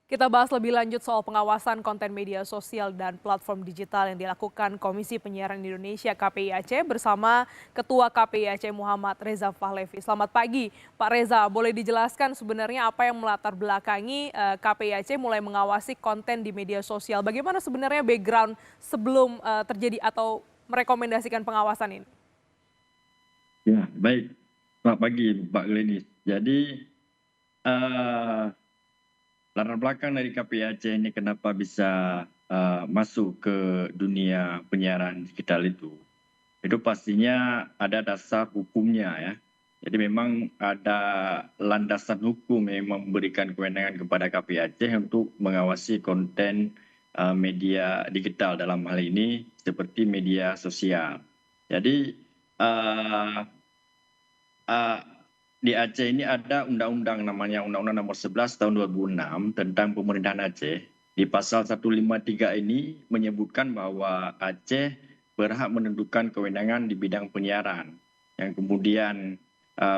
Kita bahas lebih lanjut soal pengawasan konten media sosial dan platform digital yang dilakukan Komisi Penyiaran Indonesia KPI Aceh bersama Ketua KPI Aceh Muhammad Reza Fahlevi. Selamat pagi, Pak Reza. Boleh dijelaskan sebenarnya apa yang melatar belakangi KPI Aceh mulai mengawasi konten di media sosial? Bagaimana sebenarnya background sebelum terjadi atau merekomendasikan pengawasan ini? Ya, baik. Selamat pagi, Pak Glenis. Jadi, eh, latar belakang dari KPI Aceh ini kenapa bisa masuk ke dunia penyiaran digital itu pastinya ada dasar hukumnya ya. Jadi memang ada landasan hukum yang memberikan kewenangan kepada KPI Aceh untuk mengawasi konten media digital dalam hal ini seperti media sosial. Jadi eh, eh, di Aceh ini ada undang-undang namanya Undang-Undang Nomor 11 Tahun 2006 tentang pemerintahan Aceh. Di pasal 153 ini menyebutkan bahwa Aceh berhak menentukan kewenangan di bidang penyiaran. Yang kemudian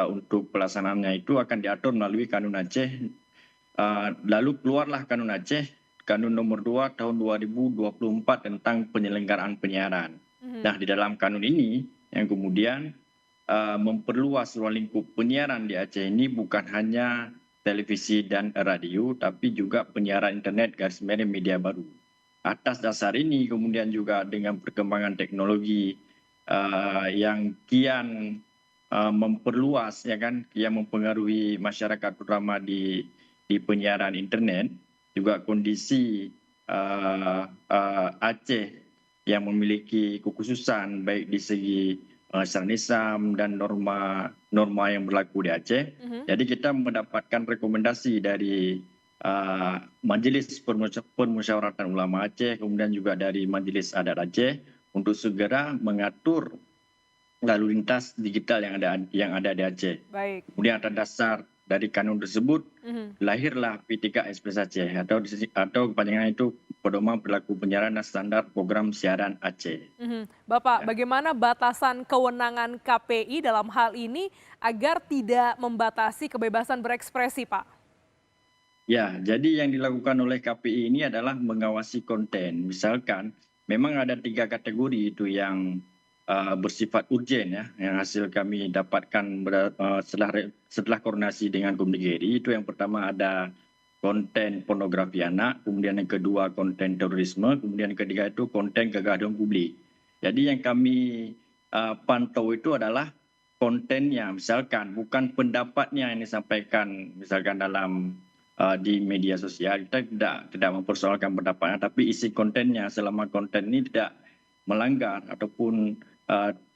untuk pelaksanaannya itu akan diatur melalui Kanun Aceh. Lalu keluarlah Kanun Aceh, Kanun Nomor 2 Tahun 2024 tentang penyelenggaraan penyiaran. Nah, di dalam kanun ini yang kemudian memperluas ruang lingkup penyiaran di Aceh ini bukan hanya televisi dan radio, tapi juga penyiaran internet garis miring media baru. Atas dasar ini kemudian juga dengan perkembangan teknologi yang kian memperluas, ya kan, kian mempengaruhi masyarakat terutama di penyiaran internet, juga kondisi Aceh yang memiliki kekhususan baik di segi syariat Islam dan norma yang berlaku di Aceh. Jadi kita mendapatkan rekomendasi dari Majelis Permusyawaratan Ulama Aceh, kemudian juga dari Majelis Adat Aceh untuk segera mengatur lalu lintas digital yang ada di Aceh. Baik. Kemudian atas dasar dari kanun tersebut lahirlah P3S Plus Aceh atau kepanjangan itu Pedoman Perilaku Penyiaran dan Standar Program Siaran Aceh. Bapak, Ya. bagaimana batasan kewenangan KPI dalam hal ini agar tidak membatasi kebebasan berekspresi, Pak? Ya, jadi yang dilakukan oleh KPI ini adalah mengawasi konten. Misalkan memang ada 3 kategori itu yang bersifat urgen ya, yang hasil kami dapatkan setelah koordinasi dengan Komdigeri. Itu yang pertama ada konten pornografi anak, kemudian yang kedua konten terorisme, kemudian yang ketiga itu konten kegaduhan publik. Jadi yang kami pantau itu adalah kontennya, misalkan bukan pendapatnya yang disampaikan misalkan dalam di media sosial. Kita tidak mempersoalkan pendapatnya, tapi isi kontennya selama konten ini tidak melanggar ataupun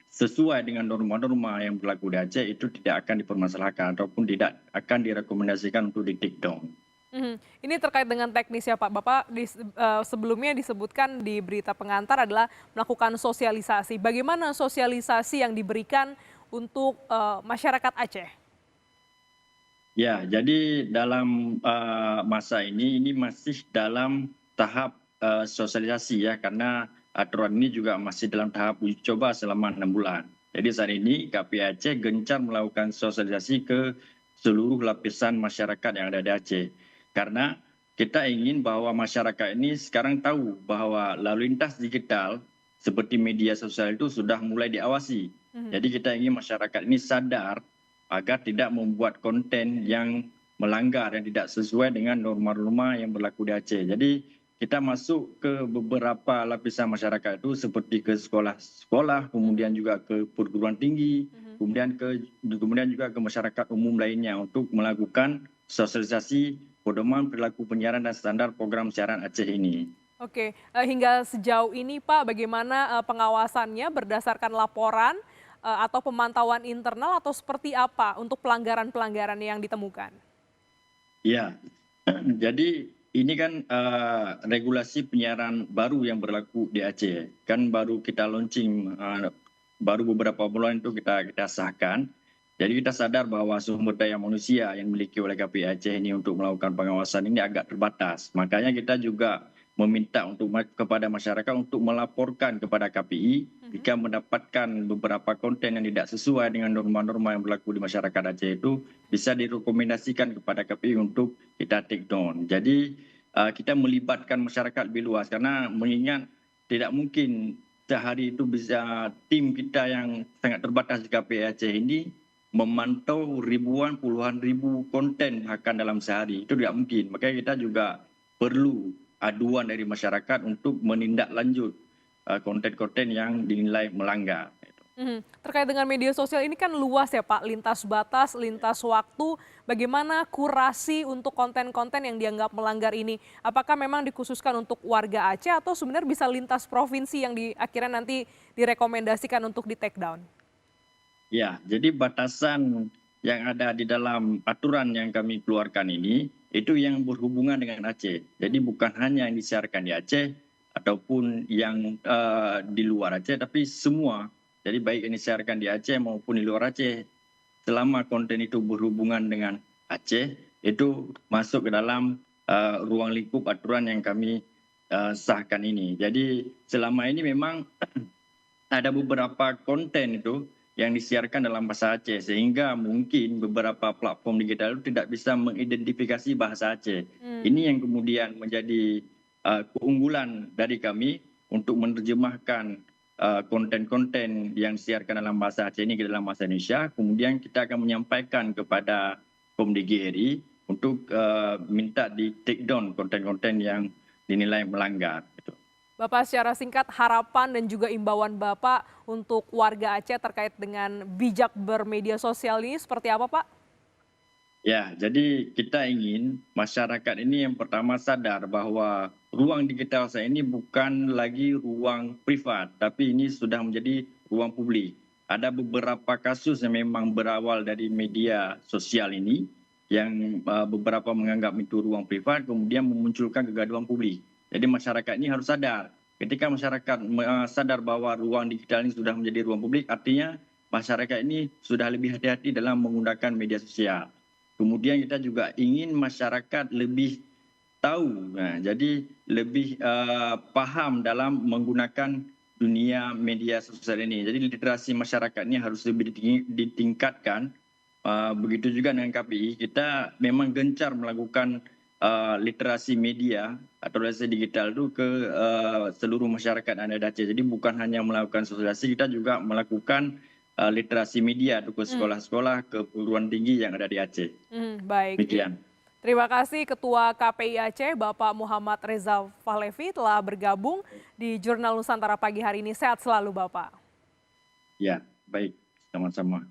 sesuai dengan norma-norma yang berlaku di Aceh itu tidak akan dipermasalahkan ataupun tidak akan direkomendasikan untuk di-take down. Ini terkait dengan teknis ya Pak. Bapak sebelumnya disebutkan di berita pengantar adalah melakukan sosialisasi. Bagaimana sosialisasi yang diberikan untuk masyarakat Aceh? Ya, jadi dalam masa ini masih dalam tahap sosialisasi ya, karena aturan ini juga masih dalam tahap uji coba selama 6 bulan. Jadi saat ini KPI Aceh gencar melakukan sosialisasi ke seluruh lapisan masyarakat yang ada di Aceh. Karena kita ingin bahwa masyarakat ini sekarang tahu bahwa lalu lintas digital seperti media sosial itu sudah mulai diawasi. Jadi kita ingin masyarakat ini sadar agar tidak membuat konten yang melanggar yang tidak sesuai dengan norma-norma yang berlaku di Aceh. Jadi kita masuk ke beberapa lapisan masyarakat itu seperti ke sekolah-sekolah, kemudian juga ke perguruan tinggi, kemudian juga ke masyarakat umum lainnya untuk melakukan sosialisasi pedoman perilaku penyiaran dan standar program siaran Aceh ini. Oke, hingga sejauh ini Pak, bagaimana pengawasannya berdasarkan laporan atau pemantauan internal atau seperti apa untuk pelanggaran-pelanggaran yang ditemukan? Ya, jadi ini kan regulasi penyiaran baru yang berlaku di Aceh. Kan baru kita launching, baru beberapa bulan itu kita sahkan. Jadi kita sadar bahwa sumber daya manusia yang dimiliki oleh KPI Aceh ini untuk melakukan pengawasan ini agak terbatas. Makanya kita juga meminta kepada masyarakat untuk melaporkan kepada KPI jika mendapatkan beberapa konten yang tidak sesuai dengan norma-norma yang berlaku di masyarakat Aceh itu bisa direkomendasikan kepada KPI untuk kita take down. Jadi kita melibatkan masyarakat lebih luas, karena mengingat tidak mungkin sehari itu bisa tim kita yang sangat terbatas di KPI Aceh ini memantau ribuan, puluhan ribu konten bahkan dalam sehari. Itu tidak mungkin. Makanya kita juga perlu aduan dari masyarakat untuk menindaklanjut konten-konten yang dinilai melanggar. Terkait dengan media sosial ini kan luas ya Pak, lintas batas, lintas waktu. Bagaimana kurasi untuk konten-konten yang dianggap melanggar ini? Apakah memang dikhususkan untuk warga Aceh atau sebenarnya bisa lintas provinsi yang akhirnya nanti direkomendasikan untuk di take down? Ya, jadi batasan yang ada di dalam aturan yang kami keluarkan ini, itu yang berhubungan dengan Aceh. Jadi bukan hanya yang disiarkan di Aceh, ataupun yang di luar Aceh, tapi semua. Jadi baik yang disiarkan di Aceh maupun di luar Aceh, selama konten itu berhubungan dengan Aceh, itu masuk ke dalam ruang lingkup aturan yang kami sahkan ini. Jadi selama ini memang ada beberapa konten itu yang disiarkan dalam bahasa Aceh, sehingga mungkin beberapa platform digital itu tidak bisa mengidentifikasi bahasa Aceh. Ini yang kemudian menjadi keunggulan dari kami untuk menerjemahkan konten-konten yang disiarkan dalam bahasa Aceh ini ke dalam bahasa Indonesia. Kemudian kita akan menyampaikan kepada POM.DG.RI untuk minta di take down konten-konten yang dinilai melanggar. Bapak, secara singkat harapan dan juga imbauan Bapak untuk warga Aceh terkait dengan bijak bermedia sosial ini seperti apa Pak? Ya, jadi kita ingin masyarakat ini yang pertama sadar bahwa ruang digital saya ini bukan lagi ruang privat, tapi ini sudah menjadi ruang publik. Ada beberapa kasus yang memang berawal dari media sosial ini, yang beberapa menganggap itu ruang privat, kemudian memunculkan kegaduhan publik. Jadi masyarakat ini harus sadar. Ketika masyarakat sadar bahwa ruang digital ini sudah menjadi ruang publik, artinya masyarakat ini sudah lebih hati-hati dalam menggunakan media sosial. Kemudian kita juga ingin masyarakat lebih tahu, jadi lebih paham dalam menggunakan dunia media sosial ini. Jadi literasi masyarakat ini harus lebih ditingkatkan. Begitu juga dengan KPI, kita memang gencar melakukan literasi media atau literasi digital itu ke seluruh masyarakat yang ada di Aceh. Jadi bukan hanya melakukan sosialisasi, kita juga melakukan literasi media ke sekolah-sekolah, ke perguruan tinggi yang ada di Aceh. Baik. Demikian. Terima kasih Ketua KPI Aceh Bapak Muhammad Reza Fahlevi telah bergabung di Jurnal Nusantara pagi hari ini. Sehat selalu Bapak. Ya, baik. Sama-sama.